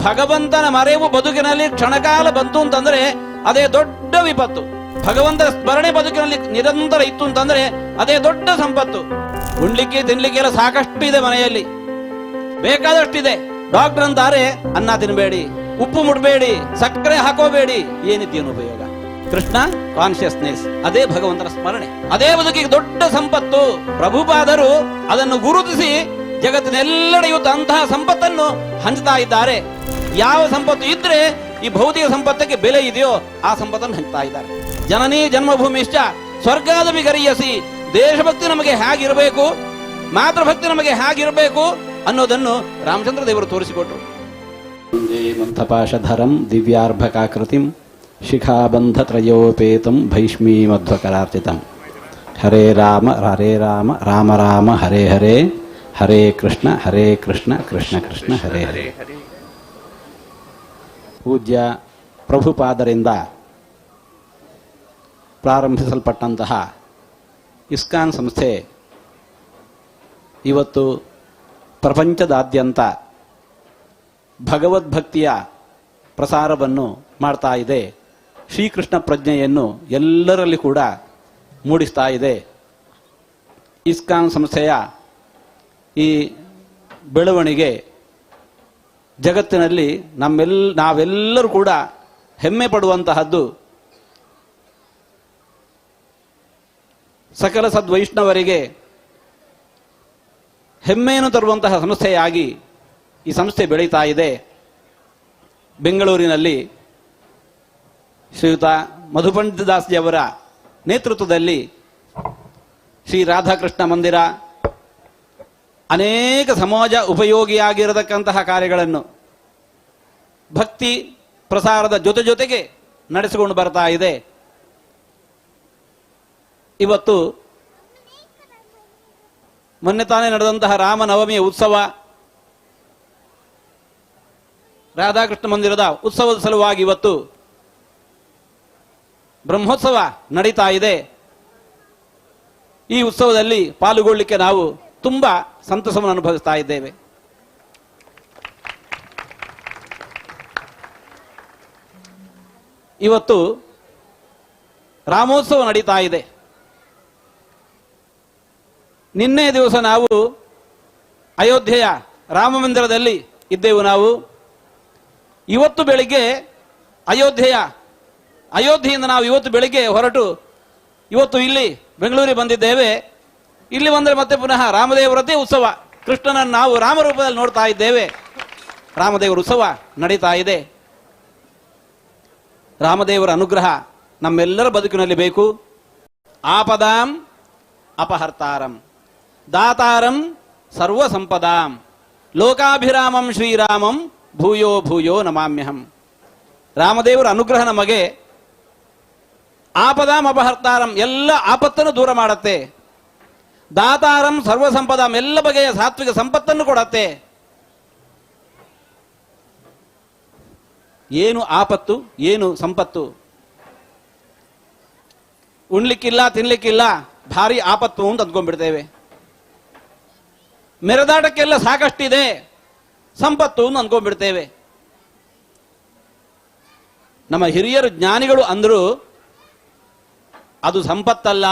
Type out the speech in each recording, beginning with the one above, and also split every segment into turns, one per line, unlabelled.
ಭಗವಂತನ ಮರೆವು ಬದುಕಿನಲ್ಲಿ ಕ್ಷಣಕಾಲ ಬಂತು ಅಂತಂದ್ರೆ ಅದೇ ದೊಡ್ಡ ವಿಪತ್ತು. ಭಗವಂತನ ಸ್ಮರಣೆ ಬದುಕಿನಲ್ಲಿ ನಿರಂತರ ಇತ್ತು ಅಂತಂದ್ರೆ ಅದೇ ದೊಡ್ಡ ಸಂಪತ್ತು. ಉಣ್ಲಿಕ್ಕೆ ತಿನ್ಲಿಕ್ಕೆ ಎಲ್ಲ ಸಾಕಷ್ಟು ಇದೆ, ಮನೆಯಲ್ಲಿ ಬೇಕಾದಷ್ಟಿದೆ. ಡಾಕ್ಟರ್ ಅಂತಾರೆ ಅನ್ನ ತಿನ್ನಬೇಡಿ, ಉಪ್ಪು ಮುಟ್ಬೇಡಿ, ಸಕ್ಕರೆ ಹಾಕೋಬೇಡಿ. ಏನಿದ್ದೇನು ಉಪಯೋಗ? ಕೃಷ್ಣ ಕಾನ್ಶಿಯಸ್ನೆಸ್, ಅದೇ ಭಗವಂತನ ಸ್ಮರಣೆ, ಅದೇ ಬದುಕಿಗೆ ದೊಡ್ಡ ಸಂಪತ್ತು. ಪ್ರಭುಪಾದರು ಅದನ್ನು ಗುರುತಿಸಿ ಜಗತ್ತಿನೆಲ್ಲೆಡೆಯೂ ಅಂತಹ ಸಂಪತ್ತನ್ನು ಹಂಚ್ತಾ ಇದ್ದಾರೆ. ಯಾವ ಸಂಪತ್ತು ಇದ್ರೆ ಈ ಭೌತಿಕ ಸಂಪತ್ತಿಗೆ ಬೆಲೆ ಇದೆಯೋ ಆ ಸಂಪತ್ತನ್ನು ಹಂಚ್ತಾ ಇದ್ದಾರೆ. ಜನನೀ ಜನ್ಮಭೂಮಿಶ್ಚ ಸ್ವರ್ಗಾದಪಿ ಗರೀಯಸಿ. ದೇಶಭಕ್ತಿ ನಮಗೆ ಹೇಗಿರಬೇಕು, ಮಾತೃಭಕ್ತಿ ನಮಗೆ ಹೇಗಿರಬೇಕು ಅನ್ನೋದನ್ನು ರಾಮಚಂದ್ರ ದೇವರು ತೋರಿಸಿಕೊಟ್ರು. ಮಂಥಪಾಶಧರಂ ದಿವ್ಯಾರ್ಭಕಾಕೃತಿಂ ಶಿಖಾಬಂಧತ್ರಯೋಪೇತಂ ಭೈಷ್ಮೀಮಧ್ವಕರಾರ್ಚಿತಂ. ಹರೇ ರಾಮ ರಾಮ ರಾಮ ಹರೇ ಹರೇ, ಹರೇ ಕೃಷ್ಣ ಕೃಷ್ಣ ಕೃಷ್ಣ ಹರೇ ಹರೇ. ಪೂಜ್ಯ ಪ್ರಭುಪಾದರಿಂದ ಪ್ರಾರಂಭಿಸಲ್ಪಟ್ಟಂತಹ ಇಸ್ಕಾನ್ ಸಂಸ್ಥೆ ಇವತ್ತು ಪ್ರಪಂಚದಾದ್ಯಂತ ಭಗವದ್ಭಕ್ತಿಯ ಪ್ರಸಾರವನ್ನು ಮಾಡ್ತಾ ಇದೆ. ಶ್ರೀಕೃಷ್ಣ ಪ್ರಜ್ಞೆಯನ್ನು ಎಲ್ಲರಲ್ಲಿ ಕೂಡ ಮೂಡಿಸ್ತಾ ಇದೆ. ಇಸ್ಕಾನ್ ಸಂಸ್ಥೆಯ ಈ ಬೆಳವಣಿಗೆ ಜಗತ್ತಿನಲ್ಲಿ ನಾವೆಲ್ಲರೂ ಕೂಡ ಹೆಮ್ಮೆ ಪಡುವಂತಹದ್ದು. ಸಕಲ ಸದ್ವೈಷ್ಣವರಿಗೆ ಹೆಮ್ಮೆಯನ್ನು ತರುವಂತಹ ಸಂಸ್ಥೆಯಾಗಿ ಈ ಸಂಸ್ಥೆ ಬೆಳೀತಾ ಇದೆ. ಬೆಂಗಳೂರಿನಲ್ಲಿ ಶ್ರೀಯುತ ಮಧುಪಂಡಿತದಾಸ್ಜಿಯವರ ನೇತೃತ್ವದಲ್ಲಿ ಶ್ರೀ ರಾಧಾಕೃಷ್ಣ ಮಂದಿರ ಅನೇಕ ಸಮಾಜ ಉಪಯೋಗಿಯಾಗಿರತಕ್ಕಂತಹ ಕಾರ್ಯಗಳನ್ನು ಭಕ್ತಿ ಪ್ರಸಾರದ ಜೊತೆಗೆ ನಡೆಸಿಕೊಂಡು ಬರ್ತಾ ಇದೆ. ಇವತ್ತು ಮೊನ್ನೆ ತಾನೇ ನಡೆದಂತಹ ರಾಮನವಮಿಯ ಉತ್ಸವ, ರಾಧಾಕೃಷ್ಣ ಮಂದಿರದ ಉತ್ಸವದ ಸಲುವಾಗಿ ಇವತ್ತು ಬ್ರಹ್ಮೋತ್ಸವ ನಡೀತಾ ಇದೆ. ಈ ಉತ್ಸವದಲ್ಲಿ ಪಾಲ್ಗೊಳ್ಳಿಕ್ಕೆ ನಾವು ತುಂಬಾ ಸಂತಸವನ್ನು ಅನುಭವಿಸ್ತಾ ಇದ್ದೇವೆ. ಇವತ್ತು ರಾಮೋತ್ಸವ ನಡೀತಾ ಇದೆ. ನಿನ್ನೆ ದಿವಸ ನಾವು ಅಯೋಧ್ಯೆಯ ರಾಮ ಮಂದಿರದಲ್ಲಿ ಇದ್ದೆವು. ನಾವು ಇವತ್ತು ಬೆಳಿಗ್ಗೆ ಅಯೋಧ್ಯೆಯಿಂದ ನಾವು ಇವತ್ತು ಬೆಳಿಗ್ಗೆ ಹೊರಟು ಇವತ್ತು ಇಲ್ಲಿ ಬೆಂಗಳೂರಿಗೆ ಬಂದಿದ್ದೇವೆ. ಇಲ್ಲಿ ಬಂದರೆ ಮತ್ತೆ ಪುನಃ ರಾಮದೇವರದ್ದೇ ಉತ್ಸವ. ಕೃಷ್ಣನನ್ನು ನಾವು ರಾಮರೂಪದಲ್ಲಿ ನೋಡ್ತಾ ಇದ್ದೇವೆ. ರಾಮದೇವರ ಉತ್ಸವ ನಡೀತಾ ಇದೆ. ರಾಮದೇವರ ಅನುಗ್ರಹ ನಮ್ಮೆಲ್ಲರ ಬದುಕಿನಲ್ಲಿ ಬೇಕು. ಆಪದಾಂ ಅಪಹರ್ತಾರಂ ದಾತಾರಂ ಸರ್ವ ಸಂಪದಾಂ ಲೋಕಾಭಿರಾಮಂ ಶ್ರೀರಾಮಂ ಭೂಯೋ ಭೂಯೋ ನಮಾಮ್ಯಹಂ. ರಾಮದೇವರ ಅನುಗ್ರಹ ನಮಗೆ ಆಪದಾಂ ಅಪಹರ್ತಾರಂ, ಎಲ್ಲ ಆಪತ್ತನ್ನು ದೂರ ಮಾಡುತ್ತೆ. ದಾತಾರಂ ಸರ್ವ ಸಂಪದಾಂ, ಎಲ್ಲ ಬಗೆಯ ಸಾತ್ವಿಕ ಸಂಪತ್ತನ್ನು ಕೊಡತ್ತೆ. ಏನು ಆಪತ್ತು, ಏನು ಸಂಪತ್ತು? ಉಣ್ಲಿಕ್ಕಿಲ್ಲ, ತಿನ್ಲಿಕ್ಕಿಲ್ಲ, ಭಾರಿ ಆಪತ್ತು ಅಂತ ಅಂದ್ಕೊಂಡ್ಬಿಡ್ತೇವೆ. ಮೆರೆದಾಟಕ್ಕೆಲ್ಲ ಸಾಕಷ್ಟಿದೆ, ಸಂಪತ್ತು ಅಂತ ಅಂದ್ಕೊಂಡ್ಬಿಡ್ತೇವೆ. ನಮ್ಮ ಹಿರಿಯರು ಜ್ಞಾನಿಗಳು ಅಂದ್ರು ಅದು ಸಂಪತ್ತಲ್ಲ,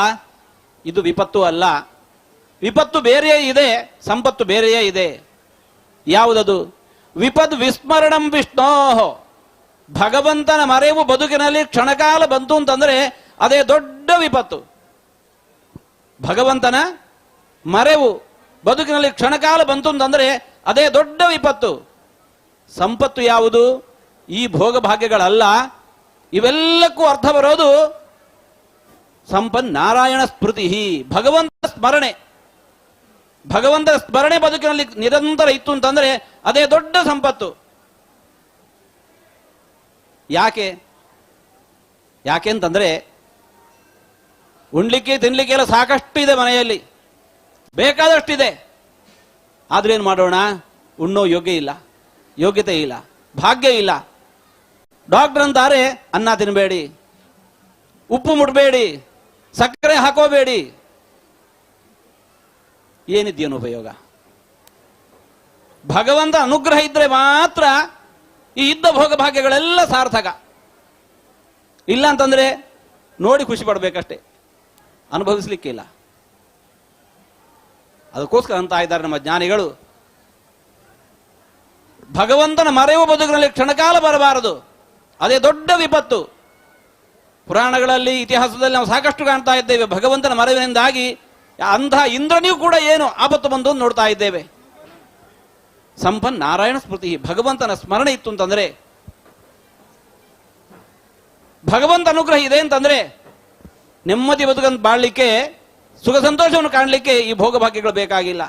ಇದು ವಿಪತ್ತು ಅಲ್ಲ. ವಿಪತ್ತು ಬೇರೆಯೇ ಇದೆ, ಸಂಪತ್ತು ಬೇರೆಯೇ ಇದೆ. ಯಾವುದದು? ವಿಪದ್ ವಿಸ್ಮರಣಂ ವಿಷ್ಣೋಹೋ. ಭಗವಂತನ ಮರೆವು ಬದುಕಿನಲ್ಲಿ ಕ್ಷಣಕಾಲ ಬಂತು ಅಂತಂದ್ರೆ ಅದೇ ದೊಡ್ಡ ವಿಪತ್ತು. ಭಗವಂತನ ಮರೆವು ಬದುಕಿನಲ್ಲಿ ಕ್ಷಣಕಾಲ ಬಂತು ಅಂತಂದ್ರೆ ಅದೇ ದೊಡ್ಡ ವಿಪತ್ತು. ಸಂಪತ್ತು ಯಾವುದು? ಈ ಭೋಗ ಭಾಗ್ಯಗಳಲ್ಲ. ಇವೆಲ್ಲಕ್ಕೂ ಅರ್ಥ ಬರೋದು ಸಂಪನ್ನಾರಾಯಣ ಸ್ಮೃತಿ, ಭಗವಂತ ಸ್ಮರಣೆ. ಭಗವಂತನ ಸ್ಮರಣೆ ಬದುಕಿನಲ್ಲಿ ನಿರಂತರ ಇತ್ತು ಅಂತಂದ್ರೆ ಅದೇ ದೊಡ್ಡ ಸಂಪತ್ತು. ಯಾಕೆಂತಂದ್ರೆ ಉಣ್ಲಿಕ್ಕೆ ತಿನ್ಲಿಕ್ಕೆ ಎಲ್ಲ ಸಾಕಷ್ಟು ಇದೆ, ಮನೆಯಲ್ಲಿ ಬೇಕಾದಷ್ಟಿದೆ. ಆದ್ರೆ ಏನು ಮಾಡೋಣ? ಉಣ್ಣೋ ಯೋಗ್ಯತೆ ಇಲ್ಲ, ಭಾಗ್ಯ ಇಲ್ಲ. ಡಾಕ್ಟರ್ ಅಂತಾರೆ ಅನ್ನ ತಿನ್ನಬೇಡಿ, ಉಪ್ಪು ಮುಟ್ಬೇಡಿ, ಸಕ್ಕರೆ ಹಾಕೋಬೇಡಿ. ಏನಿದ್ದೇನು ಉಪಯೋಗ? ಭಗವಂತ ಅನುಗ್ರಹ ಇದ್ರೆ ಮಾತ್ರ ಈ ಇದ್ದ ಭೋಗ ಭಾಗ್ಯಗಳೆಲ್ಲ ಸಾರ್ಥಕ. ಇಲ್ಲ ಅಂತಂದ್ರೆ ನೋಡಿ ಖುಷಿ ಪಡ್ಬೇಕಷ್ಟೇ, ಅನುಭವಿಸ್ಲಿಕ್ಕಿಲ್ಲ. ಅದಕ್ಕೋಸ್ಕರ ಅಂತ ಇದ್ದಾರೆ ನಮ್ಮ ಜ್ಞಾನಿಗಳು, ಭಗವಂತನ ಮರೆಯುವ ಬದುಕಿನಲ್ಲಿ ಕ್ಷಣಕಾಲ ಬರಬಾರದು, ಅದೇ ದೊಡ್ಡ ವಿಪತ್ತು. ಪುರಾಣಗಳಲ್ಲಿ ಇತಿಹಾಸದಲ್ಲಿ ನಾವು ಸಾಕಷ್ಟು ಕಾಣ್ತಾ ಇದ್ದೇವೆ, ಭಗವಂತನ ಮರೆವಿನಿಂದಾಗಿ ಅಂತಹ ಇಂದ್ರನಿಗೂ ಕೂಡ ಏನು ಆಪತ್ತು ಬಂದು ನೋಡ್ತಾ ಇದ್ದೇವೆ. ಸಂಪನ್ ನಾರಾಯಣ ಸ್ಮೃತಿ, ಭಗವಂತನ ಸ್ಮರಣೆ ಇತ್ತು ಅಂತಂದ್ರೆ, ಭಗವಂತ ಅನುಗ್ರಹ ಇದೆ ಅಂತಂದ್ರೆ ನೆಮ್ಮದಿ ಬದುಕಂತ ಬಾಳ್ಲಿಕ್ಕೆ, ಸುಖ ಸಂತೋಷವನ್ನು ಕಾಣಲಿಕ್ಕೆ ಈ ಭೋಗ ಭಾಗ್ಯಗಳು ಬೇಕಾಗಿಲ್ಲ.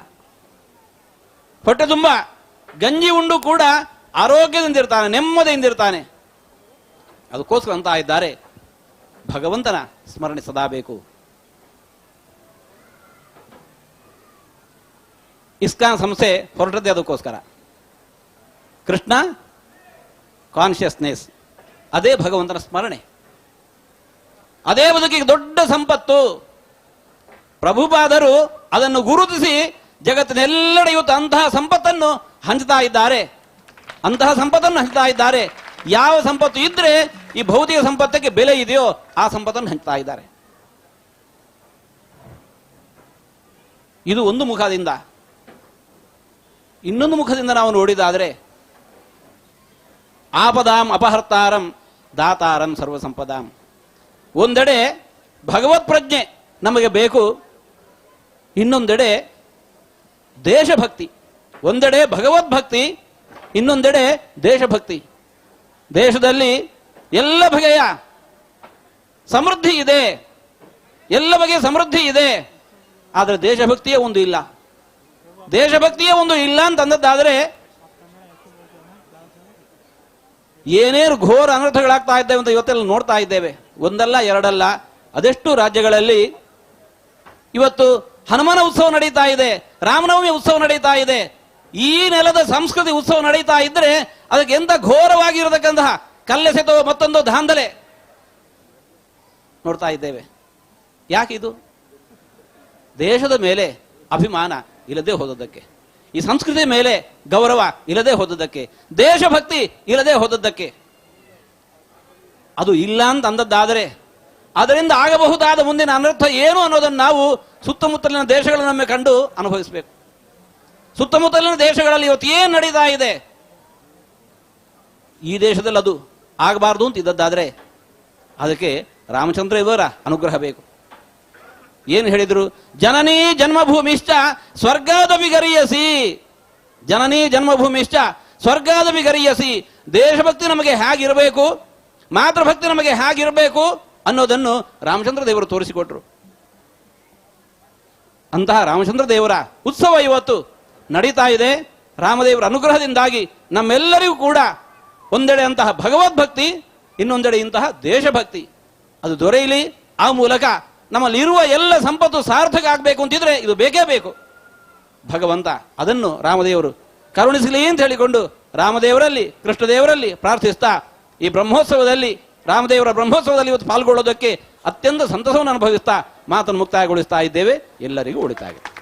ಹೊಟ್ಟೆ ತುಂಬ ಗಂಜಿ ಉಂಡು ಕೂಡ ಆರೋಗ್ಯದಿಂದಿರ್ತಾನೆ, ನೆಮ್ಮದಿಯಿಂದಿರ್ತಾನೆ. ಅದಕ್ಕೋಸ್ಕರ ಅಂತ ಇದ್ದಾರೆ, ಭಗವಂತನ ಸ್ಮರಣೆ ಸದಾ ಬೇಕು. ಇಸ್ಕಾನ್ ಸಂಸ್ಥೆ ಹೊರಟದ್ದೇ ಅದಕ್ಕೋಸ್ಕರ. ಕೃಷ್ಣ ಕಾನ್ಷಿಯಸ್ನೆಸ್, ಅದೇ ಭಗವಂತನ ಸ್ಮರಣೆ, ಅದೇ ಬದುಕಿಗೆ ದೊಡ್ಡ ಸಂಪತ್ತು. ಪ್ರಭುಪಾದರು ಅದನ್ನು ಗುರುತಿಸಿ ಜಗತ್ತಿನೆಲ್ಲೆಡೆ ಇವತ್ತು ಅಂತಹ ಸಂಪತ್ತನ್ನು ಹಂಚ್ತಾ ಇದ್ದಾರೆ, ಅಂತಹ ಸಂಪತ್ತನ್ನು ಹಂಚ್ತಾ ಇದ್ದಾರೆ. ಯಾವ ಸಂಪತ್ತು ಇದ್ರೆ ಈ ಭೌತಿಕ ಸಂಪತ್ತಿಗೆ ಬೆಲೆ ಇದೆಯೋ ಆ ಸಂಪತ್ತನ್ನು ಹಂಚ್ತಾ ಇದ್ದಾರೆ. ಇದು ಒಂದು ಮುಖದಿಂದ. ಇನ್ನೊಂದು ಮುಖದಿಂದ ನಾವು ನೋಡಿದಾದ್ರೆ, ಆಪದಾಂ ಅಪಹರ್ತಾರಂ ದಾತಾರಂ ಸರ್ವಸಂಪದಾಂ. ಒಂದೆಡೆ ಭಗವತ್ ಪ್ರಜ್ಞೆ ನಮಗೆ ಬೇಕು, ಇನ್ನೊಂದೆಡೆ ದೇಶಭಕ್ತಿ. ಒಂದೆಡೆ ಭಗವದ್ಭಕ್ತಿ, ಇನ್ನೊಂದೆಡೆ ದೇಶಭಕ್ತಿ. ದೇಶದಲ್ಲಿ ಎಲ್ಲ ಬಗೆಯ ಸಮೃದ್ಧಿ ಇದೆ, ಎಲ್ಲ ಬಗೆಯ ಸಮೃದ್ಧಿ ಇದೆ, ಆದರೆ ದೇಶಭಕ್ತಿಯೇ ಒಂದು ಇಲ್ಲ. ದೇಶಭಕ್ತಿಯೇ ಒಂದು ಇಲ್ಲ ಅಂತಂದದ್ದಾದರೆ ಏನೇನು ಘೋರ ಅನರ್ಥಗಳಾಗ್ತಾ ಇದ್ದೇವೆ ಅಂತ ಇವತ್ತೆಲ್ಲ ನೋಡ್ತಾ ಇದ್ದೇವೆ. ಒಂದಲ್ಲ ಎರಡಲ್ಲ, ಅದೆಷ್ಟು ರಾಜ್ಯಗಳಲ್ಲಿ ಇವತ್ತು ಹನುಮನ ಉತ್ಸವ ನಡೀತಾ ಇದೆ, ರಾಮನವಮಿ ಉತ್ಸವ ನಡೀತಾ ಇದೆ. ಈ ನೆಲದ ಸಂಸ್ಕೃತಿ ಉತ್ಸವ ನಡೀತಾ ಇದ್ರೆ ಅದಕ್ಕೆ ಎಂತ ಘೋರವಾಗಿರತಕ್ಕಂತಹ ಕಲ್ಲೆಸೆತೋ ಮತ್ತೊಂದು ದಾಂಧಲೆ ನೋಡ್ತಾ ಇದ್ದೇವೆ. ಯಾಕಿದು? ದೇಶದ ಮೇಲೆ ಅಭಿಮಾನ ಇಲ್ಲದೆ ಹೋದದ್ದಕ್ಕೆ, ಈ ಸಂಸ್ಕೃತಿಯ ಮೇಲೆ ಗೌರವ ಇಲ್ಲದೆ ಹೋದದ್ದಕ್ಕೆ, ದೇಶಭಕ್ತಿ ಇಲ್ಲದೆ ಹೋದದ್ದಕ್ಕೆ. ಅದು ಇಲ್ಲ ಅಂತ ಅಂದದ್ದಾದರೆ ಅದರಿಂದ ಆಗಬಹುದಾದ ಮುಂದಿನ ಅನರ್ಥ ಏನು ಅನ್ನೋದನ್ನು ನಾವು ಸುತ್ತಮುತ್ತಲಿನ ದೇಶಗಳನ್ನೊಮ್ಮೆ ಕಂಡು ಅನುಭವಿಸಬೇಕು. ಸುತ್ತಮುತ್ತಲಿನ ದೇಶಗಳಲ್ಲಿ ಇವತ್ತು ಏನು ನಡೀತಾ ಇದೆ, ಈ ದೇಶದಲ್ಲಿ ಅದು ಆಗಬಾರ್ದು ಅಂತ ಇದ್ದದ್ದಾದರೆ ಅದಕ್ಕೆ ರಾಮಚಂದ್ರ ಇವರ ಅನುಗ್ರಹ ಬೇಕು. ಏನು ಹೇಳಿದ್ರು? ಜನನೀ ಜನ್ಮಭೂಮಿಶ್ಚ ಸ್ವರ್ಗಾದಪಿ ಗರೀಯಸಿ. ಜನನೀ ಜನ್ಮಭೂಮಿಶ್ಚ ಸ್ವರ್ಗಾದಪಿ ಗರೀಯಸಿ. ದೇಶಭಕ್ತಿ ನಮಗೆ ಹೇಗಿರಬೇಕು, ಮಾತೃಭಕ್ತಿ ನಮಗೆ ಹೇಗಿರಬೇಕು ಅನ್ನೋದನ್ನು ರಾಮಚಂದ್ರ ದೇವರು ತೋರಿಸಿಕೊಟ್ರು. ಅಂತಹ ರಾಮಚಂದ್ರ ದೇವರ ಉತ್ಸವ ಇವತ್ತು ನಡೀತಾ ಇದೆ. ರಾಮದೇವರ ಅನುಗ್ರಹದಿಂದಾಗಿ ನಮ್ಮೆಲ್ಲರಿಗೂ ಕೂಡ ಒಂದೆಡೆ ಅಂತಹ ಭಗವದ್ಭಕ್ತಿ, ಇನ್ನೊಂದೆಡೆ ಇಂತಹ ದೇಶಭಕ್ತಿ ಅದು ದೊರೆಯಲಿ. ಆ ಮೂಲಕ ನಮ್ಮಲ್ಲಿ ಇರುವ ಎಲ್ಲ ಸಂಪತ್ತು ಸಾರ್ಥಕ ಆಗಬೇಕು ಅಂತಿದ್ರೆ ಇದು ಬೇಕೇ ಬೇಕು. ಭಗವಂತ ಅದನ್ನು ರಾಮದೇವರು ಕರುಣಿಸಲಿ ಅಂತ ಹೇಳಿಕೊಂಡು ರಾಮದೇವರಲ್ಲಿ, ಕೃಷ್ಣದೇವರಲ್ಲಿ ಪ್ರಾರ್ಥಿಸ್ತಾ ಈ ಬ್ರಹ್ಮೋತ್ಸವದಲ್ಲಿ, ರಾಮದೇವರ ಬ್ರಹ್ಮೋತ್ಸವದಲ್ಲಿ ಇವತ್ತು ಪಾಲ್ಗೊಳ್ಳೋದಕ್ಕೆ ಅತ್ಯಂತ ಸಂತಸವನ್ನು ಅನುಭವಿಸ್ತಾ ಮಾತನ್ನು ಮುಕ್ತಾಯಗೊಳಿಸ್ತಾ ಇದ್ದೇವೆ. ಎಲ್ಲರಿಗೂ ಒಳಿತಾಗಿದೆ.